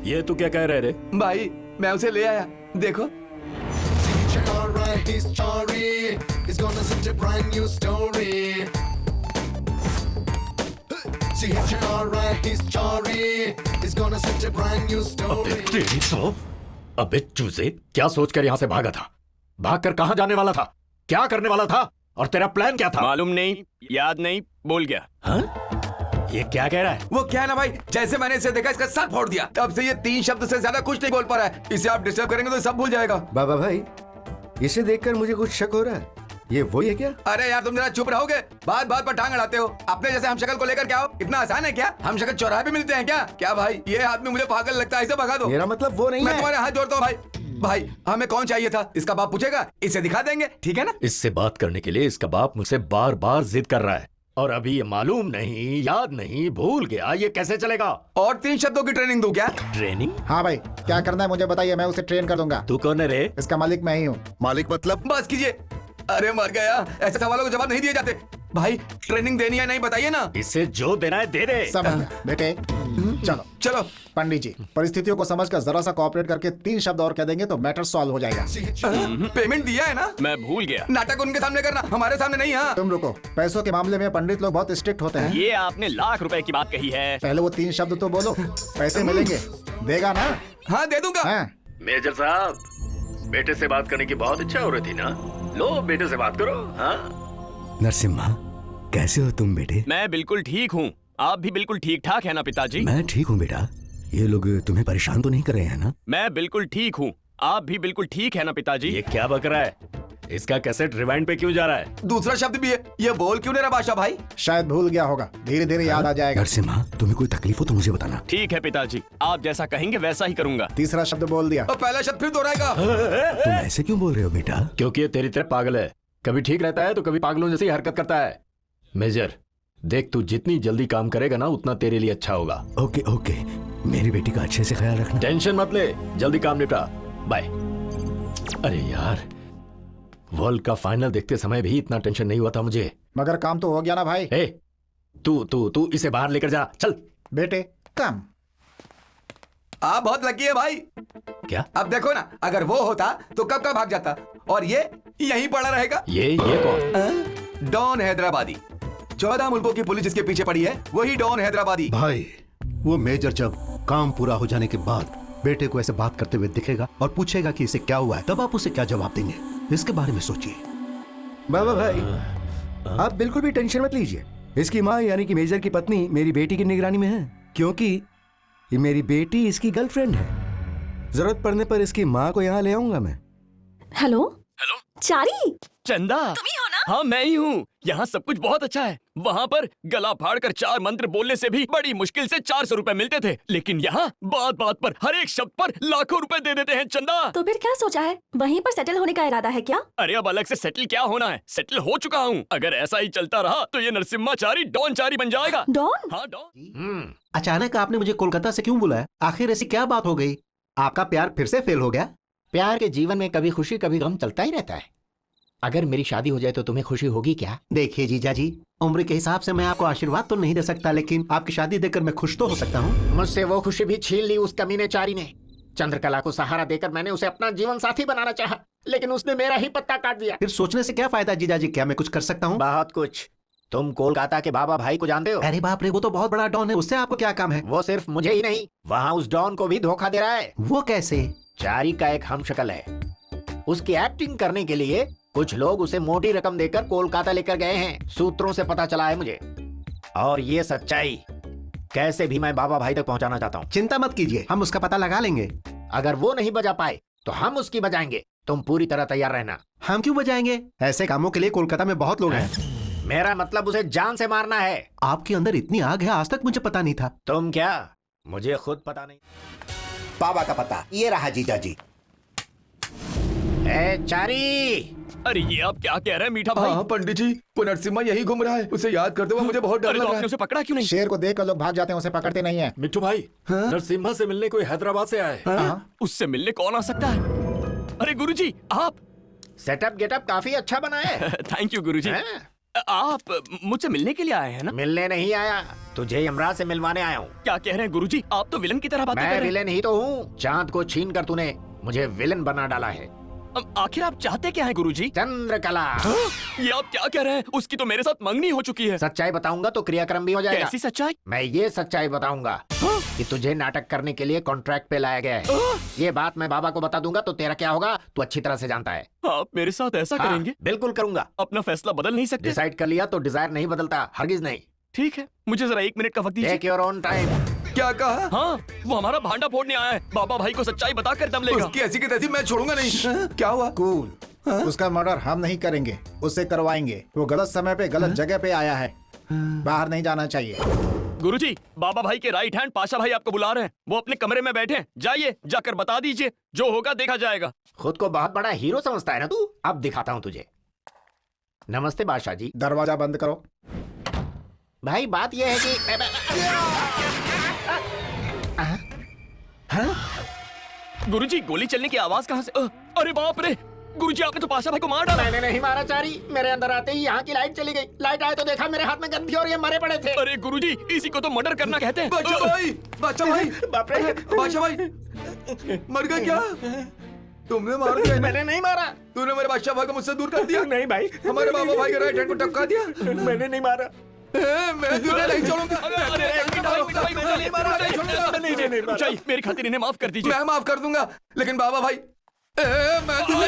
ये तू क्या कह रहे रे? भाई मैं उसे ले आया, देखो। He's Chari. He's gonna set a brand new story. See Chari, he's Chari. He's gonna set a brand new story. तेरी तो अबे चूजे, क्या सोचकर यहाँ से भागा था? भागकर कहाँ जाने वाला था? क्या करने वाला था? और तेरा प्लान क्या था? मालूम नहीं, याद नहीं, बोल गया। हाँ? ये क्या कह रहा है? वो क्या है ना भाई, जैसे मैंने इसे देखा इसका सर फोड़ दिया, तब से ये 3 शब्द से ज्यादा कुछ नहीं बोल पा रहा है। इसे आप डिस्टर्ब करेंगे तो सब भूल जाएगा। बाबा भाई, इसे देखकर मुझे कुछ शक हो रहा है। ये वही है क्या? अरे यार तुम जरा चुप रहोगे, बात बात पर टांग अड़ाते हो। अपने जैसे हम शक्ल को लेकर क्या हो? इतना आसान है क्या? हम शक्ल चौराहे पे मिलते हैं क्या? क्या भाई, ये आदमी मुझे पागल लगता है, इसे भगा दो। मेरा मतलब वो नहीं मैं है। तुम्हारे हाथ जोड़ता हूँ भाई। भाई हमें कौन चाहिए था? इसका बाप पूछेगा, इसे दिखा देंगे, ठीक है ना? इससे बात करने के लिए इसका बाप मुझसे बार बार जिद कर रहा है, और अभी ये मालूम नहीं, याद नहीं, भूल गया। ये कैसे चलेगा? और 3 शब्दों की ट्रेनिंग दूं क्या? ट्रेनिंग? हाँ भाई, क्या करना है मुझे बताइए, मैं उसे ट्रेन कर दूंगा। तू कौन है रे? इसका मालिक मैं ही हूँ। मालिक मतलब? बस कीजिए। अरे मर गया, ऐसे सवालों को जवाब नहीं दिए जाते। भाई ट्रेनिंग देनी है नहीं, बताइए ना। इसे जो देना है दे दे। समझ गया बेटे, चलो। चलो पंडित जी, परिस्थितियों को समझकर जरा सा कोऑपरेट करके 3 शब्द और कह देंगे तो मैटर सॉल्व हो जाएगा। पेमेंट दिया है ना? मैं भूल गया। नाटक उनके सामने करना, हमारे सामने नहीं। हाँ तुम रुको, पैसों के मामले में पंडित लोग बहुत स्ट्रिक्ट होते हैं। ये आपने लाख रुपए की बात कही है। पहले वो 3 शब्द तो बोलो, पैसे मिलेंगे। देगा ना? हाँ दे दूंगा। हाँ। मेजर साहब, बेटे से बात करने की बहुत इच्छा हो रही थी ना? लो बेटे से बात करो। हाँ नरसिम्हा, कैसे हो तुम बेटे? मैं बिल्कुल ठीक हूँ। आप भी बिल्कुल ठीक ठाक है ना पिताजी? मैं ठीक हूँ बेटा। ये लोग तुम्हें परेशान तो नहीं कर रहे हैं ना? मैं बिल्कुल ठीक हूँ। आप भी बिल्कुल ठीक है ना पिताजी? ये क्या बक रहा है? इसका कैसेट रिवाइंड पे क्यों जा रहा है? दूसरा शब्द भी है, ये बोल क्यों नहीं रहा बादशाह भाई? शायद भूल गया होगा, धीरे धीरे याद आ जाएगा। नरसिम्हा, तुम्हें कोई तकलीफ हो तो मुझे बताना। ठीक है पिताजी, आप जैसा कहेंगे वैसा ही करूंगा। तीसरा शब्द बोल दिया। और पहला शब्द फिर दोहराएगा। तुम ऐसे क्यों बोल रहे हो बेटा? क्योंकि ये तेरी तरह पागल है, कभी ठीक रहता है तो कभी पागलों जैसी हरकत करता है। मेजर देख, तू जितनी जल्दी काम करेगा ना उतना तेरे लिए अच्छा होगा। ओके ओके, मेरी बेटी का अच्छे से ख्याल रखना। टेंशन मत ले, जल्दी काम निपटा। बाय। अरे यार, वर्ल्ड का फाइनल देखते समय भी इतना टेंशन नहीं हुआ था मुझे। मगर काम तो हो गया ना भाई। ए, तू इसे बाहर लेकर जा, चल। बेटे कम। आप बहुत लकी है भाई। क्या? अब देखो ना, अगर वो होता तो कब का भाग जाता, और ये यहीं पड़ा रहेगा। ये कौन? डॉन हैदराबादी। 14 मुल्कों की पुलिस जिसके पीछे पड़ी है, वही डॉन हैदराबादी। भाई, वो मेजर जब काम पूरा हो जाने के बाद बेटे को ऐसे बात करते हुए दिखेगा और पूछेगा कि इसे क्या हुआ है, तब आप उसे क्या जवाब देंगे? इसके बारे में सोचिए। बाबा भाई, आप बिल्कुल भी टेंशन मत लीजिए। इसकी माँ यानी कि मेजर की पत्नी मेरी बेटी की निगरानी में है, क्योंकि ये मेरी बेटी इसकी गर्लफ्रेंड है। जरूरत पड़ने पर इसकी माँ को यहाँ ले आऊंगा मैं। हेलो हेलो चारी, चंदा, तुम ही हो ना? हाँ मैं ही हूँ। यहाँ सब कुछ बहुत अच्छा है। वहाँ पर गला फाड़कर 4 मंत्र बोलने से भी बड़ी मुश्किल से 400 रुपए मिलते थे, लेकिन यहाँ बात बात पर हर एक शब्द पर लाखों रुपए दे देते हैं। चंदा, तो फिर क्या सोचा है? वहीं पर सेटल होने का इरादा है क्या? अरे अब अलग से सेटल क्या होना है, सेटल हो चुका हूँ। अगर ऐसा ही चलता रहा तो ये नरसिम्हाचारी डॉन चारी बन जाएगा। डॉन? हाँ डॉन। अचानक आपने मुझे कोलकाता से क्यों बुलाया? आखिर ऐसी क्या बात हो गई? आपका प्यार फिर से फेल हो गया? प्यार के जीवन में कभी खुशी कभी गम चलता ही रहता है। अगर मेरी शादी हो जाए तो तुम्हें खुशी होगी क्या? देखिए जीजा जी, उम्र के हिसाब से मैं आपको आशीर्वाद तो नहीं दे सकता, लेकिन आपकी शादी देखकर मैं खुश तो हो सकता हूँ। मुझसे वो खुशी भी छीन ली उस कमीने चारी ने। चंद्रकला को सहारा देकर मैंने उसे अपना जीवन साथी बनाना चाहा, लेकिन उसने मेरा ही पत्ता काट दिया। फिर सोचने से क्या फायदा जीजा जी? क्या मैं कुछ कर सकता हूँ? बहुत कुछ। तुम कोलकाता के बाबा भाई को जानते हो? अरे बाप रे, वो तो बहुत बड़ा डॉन है, उससे आपको क्या काम है? वो सिर्फ मुझे ही नहीं, वहाँ उस डॉन को भी धोखा दे रहा है। वो कैसे? चारी का एक हमशक्ल है, उसकी एक्टिंग करने के लिए कुछ लोग उसे मोटी रकम देकर कोलकाता लेकर गए हैं, सूत्रों से पता चला है मुझे। और ये सच्चाई कैसे भी मैं बाबा भाई तक पहुंचाना चाहता हूँ। चिंता मत कीजिए, हम उसका पता लगा लेंगे। अगर वो नहीं बजा पाए तो हम उसकी बजाएंगे। तुम पूरी तरह तैयार रहना। हम क्यों बजाएंगे? ऐसे कामों के लिए कोलकाता में बहुत लोग हैं। मेरा मतलब उसे जान से मारना है। आपके अंदर इतनी आग है, आज तक मुझे पता नहीं था। तुम क्या? मुझे खुद पता नहीं। बाबा का पता ये रहा जीजा जी। ए चारी! अरे ये आप क्या कह रहे हैं मीठा भाई? हाँ पंडित जी, वो नरसिम्हा यही घूम रहा है, उसे याद करते हुए मुझे बहुत डर अरे लग तो रहा आपने है। उसे पकड़ा क्यों नहीं? शेर को देखकर लोग भाग जाते हैं, उसे पकड़ते नहीं है। मिट्टू भाई, नरसिम्हा से मिलने कोई हैदराबाद से आए। उससे मिलने कौन आ सकता है? अरे गुरुजी, आप। सेटअप गेटअप काफी अच्छा बना है। थैंक यू गुरुजी। हैं? आप मुझसे मिलने के लिए आए हैं ना? मिलने नहीं आया, तुझे यमराज से मिलवाने आया हूँ। क्या कह रहे हैं गुरुजी? आप तो विलन की तरह बातें कर मैं रहे हैं। विलेन ही तो हूँ। चांद को छीन कर तूने मुझे विलेन बना डाला है। आखिर आप चाहते क्या हैं गुरुजी? चंद्रकला। ये आप क्या कह रहे हैं? उसकी तो मेरे साथ मंगनी हो चुकी है। सच्चाई बताऊंगा तो क्रियाक्रम भी हो जाएगा। कैसी सच्चाई? मैं ये सच्चाई बताऊंगा कि तुझे नाटक करने के लिए कॉन्ट्रैक्ट पे लाया गया है। ये बात मैं बाबा को बता दूंगा तो तेरा क्या होगा तू अच्छी तरह से जानता है। आप मेरे साथ ऐसा हाँ, करेंगे? बिल्कुल करूंगा। अपना फैसला बदल नहीं सकते? डिसाइड कर लिया तो डिजायर नहीं बदलता, हरगिज नहीं। ठीक है, मुझे जरा 1 मिनट का वक्त दीजिए। Take your own time. क्या कहा? हाँ, वो हमारा भांडा फोड़ने आया है। बाबा भाई को सच्चाई बताकर दम लेगा। उसकी ऐसी की तैसी मैं छोड़ूंगा नहीं। क्या हुआ? कूल। उसका मर्डर हम नहीं करेंगे, उससे करवाएंगे। वो गलत समय पे गलत जगह पे आया है, बाहर नहीं जाना चाहिए। गुरुजी, बाबा भाई के राइट हैंड पाशा भाई आपको बुला रहे हैं। वो अपने कमरे में बैठे हैं। जाइए, जाकर बता दीजिए। जो होगा देखा जाएगा। खुद को बहुत बड़ा हीरो समझता है ना तू? अब दिखाता हूँ तुझे। नमस्ते बादशाह जी। दरवाजा बंद करो। भाई बात यह है कि गुरुजी, गोली चलने की आवाज कहाँ से? अरे बाप रे! गुरुजी, आपने तो पाशा भाई को मार डाला। मैंने नहीं मारा चारी। मेरे अंदर आते ही यहाँ की लाइट चली गई। लाइट आए तो देखा मेरे हाथ में गन थी और ये मरे पड़े थे। अरे गुरुजी, इसी को तो मर्डर करना कहते हैं। बादशाह भाई, बादशाह भाई, बाप रे! बादशाह भाई, मर गया क्या? तुमने मार दिया? मैंने नहीं मारा। तूने मेरे बादशाह भाई को मुझसे दूर कर दिया। नहीं भाई, हमारे बाबा भाई के राइट हैंड को टपका दिया। मैंने नहीं मारा। मैं तुझे नहीं छोड़ूंगा। चाहिए मेरी खातिर इन्हें माफ कर दीजिए। मैं माफ कर दूंगा, लेकिन बाबा भाई मैं तुझे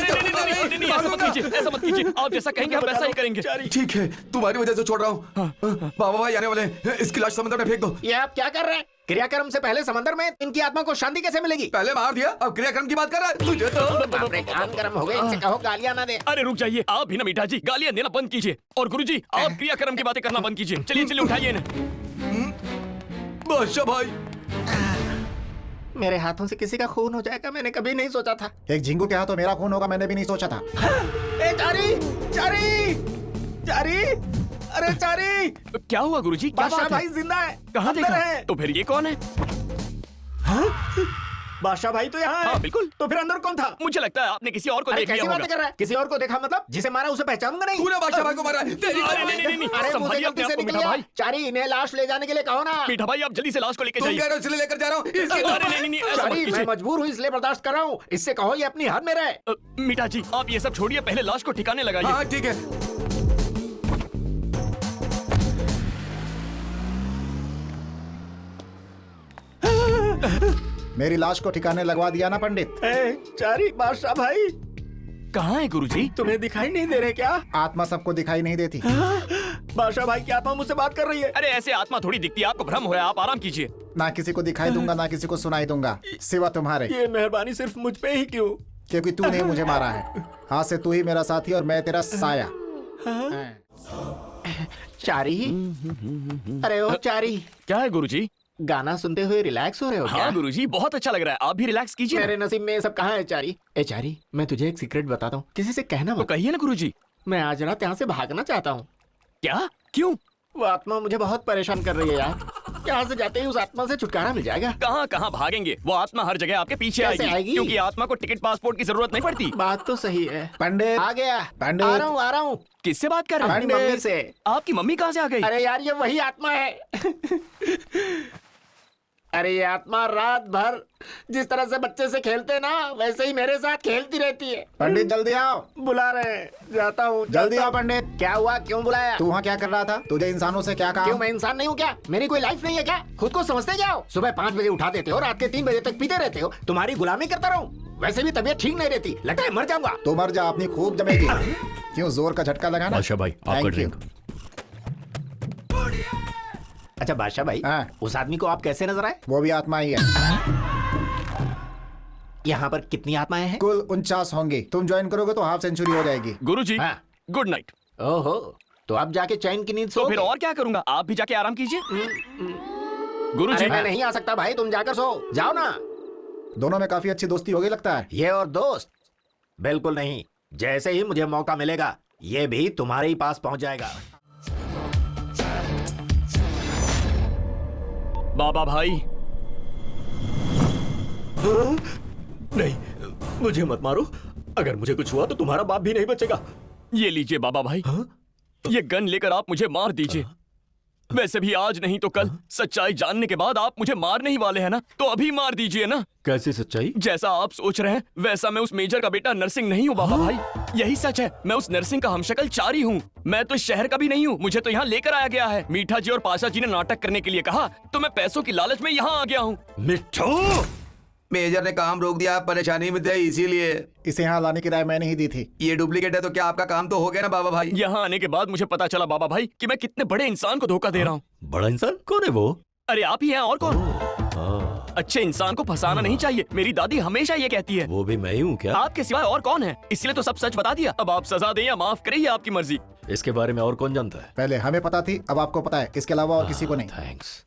नहीं, ऐसा मत कीजिए, ऐसा मत कीजिए। आप जैसा कहेंगे हम वैसा ही करेंगे। ठीक है, तुम्हारी वजह से छोड़ रहा हूँ। बाबा भाई आने वाले हैं, इसकी लाश समंदर में फेंक दो। ये आप क्या कर रहे हैं? क्रियाक्रम से पहले समंदर में इनकी आत्मा को शांति कैसे मिलेगी? पहले मार दिया, अब क्रियाक्रम की बात कर रहा है। तुझे तो बाप रे, कान गर्म हो गए। इनसे कहो गालियां ना दे। अरे रुक जाइए, आप भी ना मीठा जी गालियां देना बंद कीजिए। और गुरुजी, आप क्रियाक्रम की बातें करना बंद कीजिए। चलिए चलिए, उठाइए इन्हें। बादशाह भाई, मेरे हाथों से किसी का खून हो जाएगा मैंने कभी नहीं सोचा था। एक झिंगू के हाथों मेरा खून होगा मैंने भी नहीं सोचा था। ए चारी, चारी, चारी, अरे चारी! क्या हुआ गुरुजी? क्या बादशाह बात है? भाई जिंदा है। कहाँ अंदर देखा? है। तो फिर ये कौन है? बादशाह भाई तो यहाँ है। हाँ बिल्कुल। तो फिर अंदर कौन था? मुझे लगता है आपने किसी और को अरे देख लिया कैसी होगा। बातें कर रहा है? किसी और को देखा मतलब? जिसे मारा उसे पहचानूंगा नहीं। तूने बादशाह भाई को मारा है। तेरी अरे नहीं, अरे संभालिए मुझे अपने गलती आप से को निकल मीठा गया। भाई। चारी, इन्हें लाश ले जाने के लिए कहो ना। मीठा भाई, आप जल्दी से लाश को लेके तुम जाइए। कह रहे हो इसलिए लेकर जा रहा हूँ। अरे नहीं, ऐसा मत चारी, मैं कीजिए। मजबूर हूँ इसलिए बर्दाश्त कर रहा हूँ। इससे कहो ये अपनी हद में रहे। मीठा जी, आप ये सब छोड़िए, पहले लाश को ठिकाने लगाइए। हाँ ठीक है। मेरी लाश को ठिकाने लगवा दिया ना पंडित। चारी, बादशाह भाई कहाँ है गुरुजी? तुम्हें दिखाई नहीं दे रहे क्या? आत्मा सबको दिखाई नहीं देती। बादशाह भाई की आत्मा मुझसे बात कर रही है। अरे ऐसे आत्मा थोड़ी दिखती है, आपको भ्रम हो रहा है। आप आराम कीजिए। ना किसी को दिखाई दूंगा ना किसी को सुनाई दूंगा, सिवा तुम्हारे। ये मेहरबानी सिर्फ मुझ पे ही क्यों? क्योंकि तूने मुझे मारा है। आज से तू ही मेरा साथी और मैं तेरा साया। चारी, अरे ओ चारी, क्या है गुरुजी? गाना सुनते हुए रिलैक्स हो रहे हो क्या? हाँ गुरुजी, बहुत अच्छा लग रहा है। आप भी रिलैक्स कीजिए। मेरे नसीब में ये सब कहाँ है चारी? ए चारी, मैं तुझे एक सीक्रेट बताता हूँ, किसी से कहना तो मत। कहिए ना गुरुजी। मैं आज रात यहाँ से भागना चाहता हूँ। क्या? क्यों? वो आत्मा मुझे बहुत परेशान कर रही है यार। यहाँ से जाते ही उस आत्मा से छुटकारा मिल जाएगा। कहाँ कहाँ भागेंगे? वो आत्मा हर जगह आपके पीछे कैसे आएगी? क्योंकि आत्मा को टिकट पासपोर्ट की जरूरत नहीं पड़ती। बात तो सही है। पंडित आ गया। पंडित। आ रहा हूँ। किससे बात कर रहे हैं? अपनी मम्मी से। आपकी मम्मी कहाँ से आ गई? अरे यार, ये वही आत्मा है। अरे ये आत्मा रात भर जिस तरह से बच्चे से खेलते ना, वैसे ही मेरे साथ खेलती रहती है। पंडित जल्दी आओ। बुला रहे हैं, जाता हूँ। जल्दी आओ पंडित। क्या हुआ? क्यों बुलाया? तू वहाँ क्या कर रहा था? तुझे इंसानों से क्या क्यों, कहा? मैं इंसान नहीं हूँ क्या? मेरी कोई लाइफ नहीं है क्या? खुद को समझते क्या हो? सुबह 5 बजे उठा देते हो, रात के 3 बजे तक पीते रहते हो। तुम्हारी गुलामी करता रहूं? वैसे भी तबीयत ठीक नहीं रहती, लगता है मर जाऊंगा। तो मर जा, अपनी खूब जमेगी। क्यों जोर का झटका लगाना? बादशाह भाई, आपका Thank you। ड्रिंक। अच्छा बादशाह भाई, हाँ। उस आदमी को आप कैसे नजर आए? वो भी आत्मा ही है। यहाँ पर कितनी आत्माएं हैं? कुल 49 होंगी। तुम ज्वाइन करोगे तो हाफ सेंचुरी हो जाएगी। गुरुजी, हाँ। Good night. ओहो, तो आप जाके चैन की नींद सो। तो फिर और क्या करूंगा? आप भी जाके आराम कीजिए। गुरुजी, अरे मैं नहीं आ सकता भाई, तुम जाकर सो जाओ ना। दोनों में काफी अच्छी दोस्ती हो गई लगता है। ये और दोस्त? बिल्कुल नहीं। जैसे ही मुझे मौका मिलेगा, ये भी तुम्हारे ही पास पहुंच जाएगा। बाबा भाई। नहीं, मुझे मत मारो। अगर मुझे कुछ हुआ तो तुम्हारा बाप भी नहीं बचेगा। ये लीजिए बाबा भाई। ये गन लेकर आप मुझे मार दीजिए। वैसे भी आज नहीं तो कल सच्चाई जानने के बाद आप मुझे मारने ही वाले हैं ना, तो अभी मार दीजिए ना। कैसी सच्चाई? जैसा आप सोच रहे हैं वैसा मैं उस मेजर का बेटा नरसिंह नहीं हूँ बाबा भाई। यही सच है, मैं उस नरसिंह का हमशक्ल चारी हूँ। मैं तो इस शहर का भी नहीं हूँ, मुझे तो यहाँ लेकर आया गया है। मीठा जी और पाशा जी ने नाटक करने के लिए कहा तो मैं पैसों की लालच में यहाँ आ गया हूँ। मिट्ठू, मेजर ने काम रोक दिया, परेशानी में थे इसीलिए। इसे यहाँ लाने की राय मैंने ही दी थी। ये डुप्लीकेट है तो क्या आपका काम तो हो गया ना बाबा भाई? यहाँ आने के बाद मुझे पता चला बाबा भाई कि मैं कितने बड़े इंसान को धोखा दे रहा हूँ। बड़ा इंसान कौन है वो? अरे आप ही हैं, और कौन? अच्छे इंसान को फंसाना नहीं चाहिए, मेरी दादी हमेशा ये कहती है। वो भी मैं ही हूँ क्या? आपके सिवाय और कौन है? इसलिए तो सब सच बता दिया। अब आप सजा दें या माफ करें, ये आपकी मर्जी। इसके बारे में और कौन जानता है? पहले हमें पता थी, अब आपको पता है। इसके अलावा और किसी को नहीं। थैंक्स।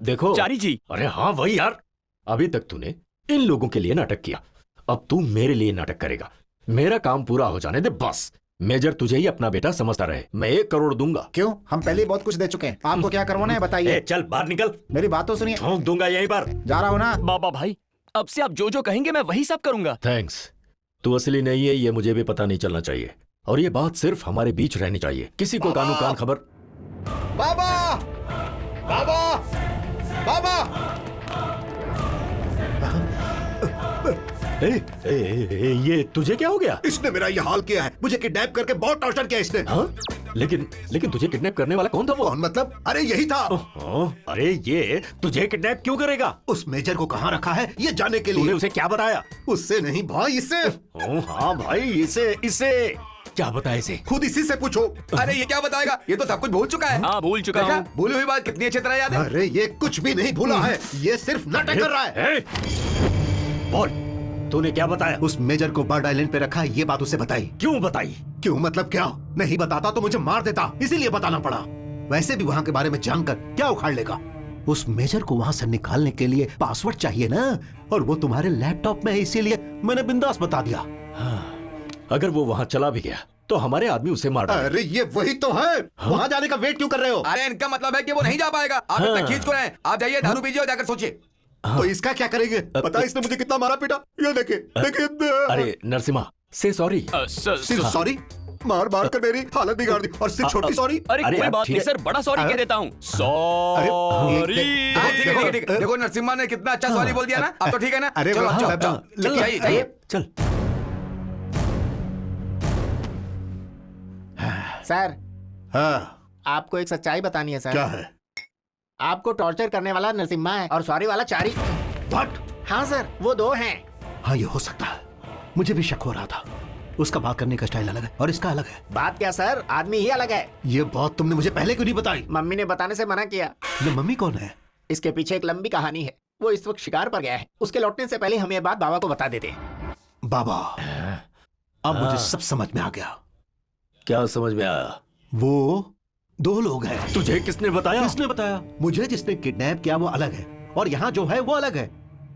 देखो चारी जी। अरे हाँ वही यार, अभी तक तूने इन लोगों के लिए नाटक किया, अब तू मेरे लिए नाटक करेगा। मेरा काम पूरा हो जाने दे बस। मेजर तुझे ही अपना बेटा समझता रहे। मैं 1 करोड़ दूंगा। क्यों? हम पहले ही बहुत कुछ दे चुके हैं। आपको क्या करवाना है बताइए। चल बाहर निकल। मेरी बात तो सुनिए। ठोक दूंगा यहीं पर। जा रहा हूँ ना। बाबा भाई, अब से आप जो जो कहेंगे मैं वही सब करूंगा। थैंक्स। तू असली नहीं है ये मुझे भी पता नहीं चलना चाहिए, और ये बात सिर्फ हमारे बीच रहनी चाहिए। किसी को कानू कान खबर। बाबा बाबा बाबा ये तुझे क्या हो गया? इसने मेरा ये हाल किया है, मुझे किडनैप करके बहुत टॉर्चर किया इसने। हाँ? लेकिन तुझे किडनैप करने वाला कौन था वो? कौन मतलब? अरे यही था। अरे ये तुझे किडनैप क्यों करेगा? उस मेजर को कहाँ रखा है ये जानने के लिए। तूने उसे क्या बताया? उससे नहीं भाई, इससे। हाँ भाई, इसे क्या बताया? इसे खुद इसी से पूछो। अरे ये क्या बताएगा? ये तो सब कुछ भूल चुका है। हाँ भूल चुका देखा? हूँ। भूली हुई बात कितनी अच्छी तरह याद है। अरे ये कुछ भी नहीं भूला है, ये सिर्फ नाटक कर रहा है। बोल, तूने क्या बताया? उस मेजर को बर्ड आइलैंड पे रखा है, ये बात उसे बताई। क्यों बताई? क्यों मतलब क्या? नहीं बताता तो मुझे मार देता, इसीलिए बताना पड़ा। वैसे भी वहाँ के बारे में जानकर क्या उखाड़ लेगा? उस मेजर को वहाँ से निकालने के लिए पासवर्ड चाहिए ना, और वो तुम्हारे लैपटॉप में है, इसीलिए मैंने बिंदास बता दिया। अगर वो वहाँ चला भी गया तो हमारे आदमी उसे मार डालेंगे। अरे ये वही तो है। वहाँ जाने का वेट क्यों कर रहे हो? अरे इनका मतलब है कि वो नहीं जा पाएगा। आप इतना खींच को रहे हैं। आप जाइए, दारू पीजिए और जाकर सोचिए। तो इसका क्या करेंगे? पता है इसने मुझे कितना मारा पीटा। ये देखिए। अरे नरसिम्हा, से सॉरी। सिर्फ सॉरी? मार मार कर मेरी हालत बिगाड़ दी, और सिर्फ छोटी सॉरी। अरे कोई अब बात ठीक नहीं है। सर, बड़ा सॉरी कह देता हूँ। सॉरी। ठीक है। देखो नरसिम्हा ने कितना अच्छा सॉरी बोल दिया ना। अब तो ठीक है ना? अरे चलो वाह, चलो जाइए जाइए। चल। सर, हाँ आपको एक सच्चाई बतानी है सर। क्या है? आपको टॉर्चर करने वाला नरसिम्हा है और सॉरी वाला चारी। व्हाट? हाँ सर, वो 2 हैं। हाँ ये हो सकता है, मुझे भी शक हो रहा था। उसका बात करने का स्टाइल अलग है और इसका अलग है। बात क्या सर, आदमी ही अलग है। ये बात तुमने मुझे पहले क्यों नहीं बताई? मम्मी ने बताने से मना किया। ये मम्मी कौन है? इसके पीछे एक लंबी कहानी है। वो इस वक्त शिकार पर गया है। उसके लौटने से पहले हम ये बात बाबा को बता देते। बाबा, अब मुझे सब समझ में आ गया। क्या समझ में आया? वो 2 लोग हैं। तुझे किसने बताया? किसने बताया? मुझे जिसने किडनैप किया वो अलग है, और यहाँ जो है वो अलग है।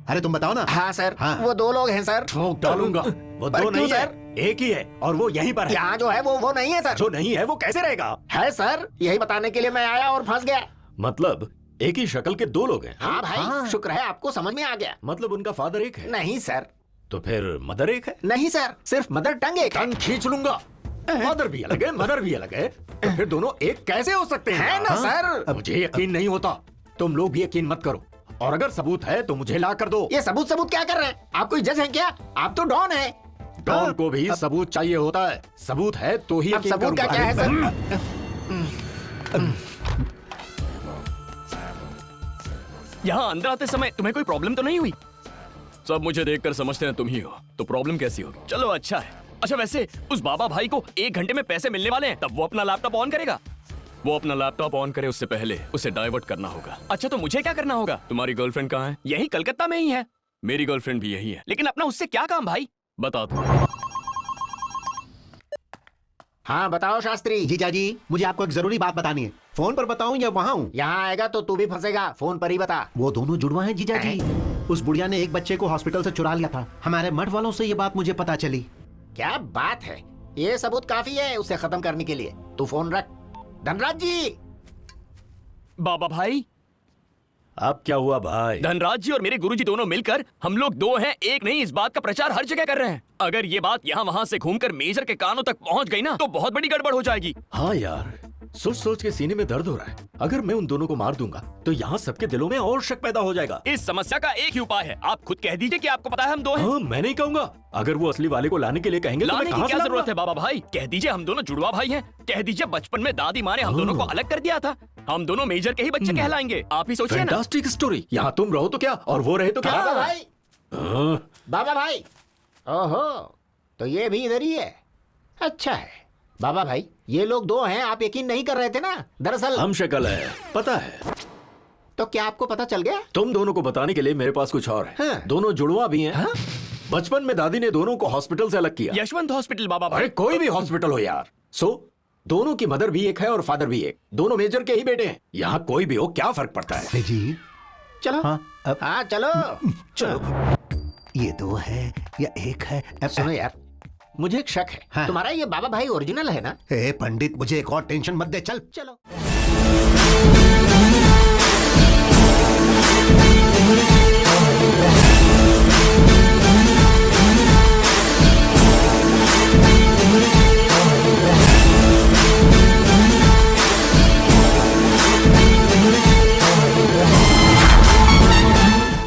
अरे तुम बताओ ना। हाँ सर, हाँ। वो 2 लोग हैं सर। ठोक डालूंगा। वो पर 2 क्यों नहीं है, सर? एक ही है, और वो यहीं पर है। यहाँ जो है वो नहीं है सर। जो नहीं है वो कैसे रहेगा? है सर, यही बताने के लिए मैं आया और फंस गया। मतलब एक ही शक्ल के 2 लोग हैं? हाँ भाई, शुक्र है आपको समझ में आ गया। मतलब उनका फादर एक है? नहीं सर। तो फिर मदर एक है? नहीं सर, सिर्फ मदर टंग एक है। टंग खींच लूंगा। फादर भी अलग है, मदर भी अलग है, तो फिर दोनों एक कैसे हो सकते हैं? है ना सर? मुझे यकीन नहीं होता। तुम लोग भी यकीन मत करो, और अगर सबूत है तो मुझे ला कर दो। ये सबूत क्या कर रहे हैं? आप कोई जज हैं क्या? आप तो डॉन हैं। डॉन को भी सबूत चाहिए होता है। सबूत है तो ही अब यकीन सबूत करूंगा। क्या है सर? यहाँ अंदर आते समय तुम्हें कोई प्रॉब्लम तो नहीं हुई? सब मुझे देखकर समझते हैं तुम ही हो, तो प्रॉब्लम कैसी होगी? चलो अच्छा है। अच्छा वैसे उस बाबा भाई को 1 घंटे में पैसे मिलने वाले हैं, तब वो अपना लैपटॉप ऑन करेगा। वो अपना लैपटॉप ऑन करे उससे पहले उसे डाइवर्ट करना होगा। अच्छा तो मुझे क्या करना होगा? तुम्हारी गर्लफ्रेंड कहाँ है? यही कलकत्ता में ही है। मेरी गर्लफ्रेंड भी यही है, लेकिन अपना उससे क्या काम भाई? बता दो। हाँ बताओ शास्त्री। जीजाजी, मुझे आपको एक जरूरी बात बतानी है। फोन पर बताऊं या वहाँ हूँ? यहाँ आएगा तो तू भी फंसेगा। फोन पर ही बता। वो दोनों जुड़वा हैं जीजाजी। उस बुढ़िया ने एक बच्चे को हॉस्पिटल से चुरा लिया था। हमारे मठ वालों से ये बात मुझे पता चली। क्या बात है? ये सबूत काफी है उसे खत्म करने के लिए। तू फोन रख। धनराज जी। बाबा भाई। अब क्या हुआ भाई? धनराज जी और मेरे गुरुजी दोनों मिलकर हम लोग 2 हैं, एक नहीं, इस बात का प्रचार हर जगह कर रहे हैं। अगर ये बात यहाँ वहाँ से घूमकर मेजर के कानों तक पहुँच गई ना तो बहुत बड़ी गड़बड़ हो जाएगी। हाँ यार, सोच सोच के सीने में दर्द हो रहा है। अगर मैं उन दोनों को मार दूंगा तो यहाँ सबके दिलों में और शक पैदा हो जाएगा। इस समस्या का एक ही उपाय है, आप खुद कह दीजिए कि आपको पता है हम दो हैं। हाँ, मैं नहीं कहूंगा। अगर वो असली वाले को लाने के लिए कहेंगे तो मैं लाने की कहाँ क्या से जरूरत लाऊंगा? है बाबा भाई? कह दीजिए हम दोनों जुड़वा भाई हैं। कह दीजिए बचपन में दादी माँ ने हम दोनों को अलग कर दिया था। हम दोनों मेजर के ही बच्चे कहलाएंगे। आप ही सोचिए ना। Fantastic story. यहाँ तुम रहो तो क्या और वो रहे तो क्या? बाबा भाई, हाँ, बाबा भाई, ओहो, तो ये भी इधर ही है। अच्छा है बाबा भाई, ये लोग दो हैं, आप यकीन नहीं कर रहे थे ना? दरअसल हम शक्ल है, पता है। तो क्या आपको पता चल गया? तुम दोनों को बताने के लिए मेरे पास कुछ और है। हाँ। दोनों जुड़वा भी हैं। बचपन में दादी ने दोनों को हॉस्पिटल से अलग किया। यशवंत हॉस्पिटल बाबा अरे भाई। कोई भी हॉस्पिटल हो यार। दोनों की मदर भी एक है और फादर भी एक। दोनों मेजर के ही बेटे हैं। यहाँ कोई भी हो, क्या फर्क पड़ता है? जी चलो हाँ, अब हाँ चलो। चलो, ये दो है या एक है? सुनो यार, मुझे एक शक है। हाँ। तुम्हारा ये बाबा भाई ओरिजिनल है ना? ए पंडित, मुझे एक और टेंशन मत दे, चल। चलो।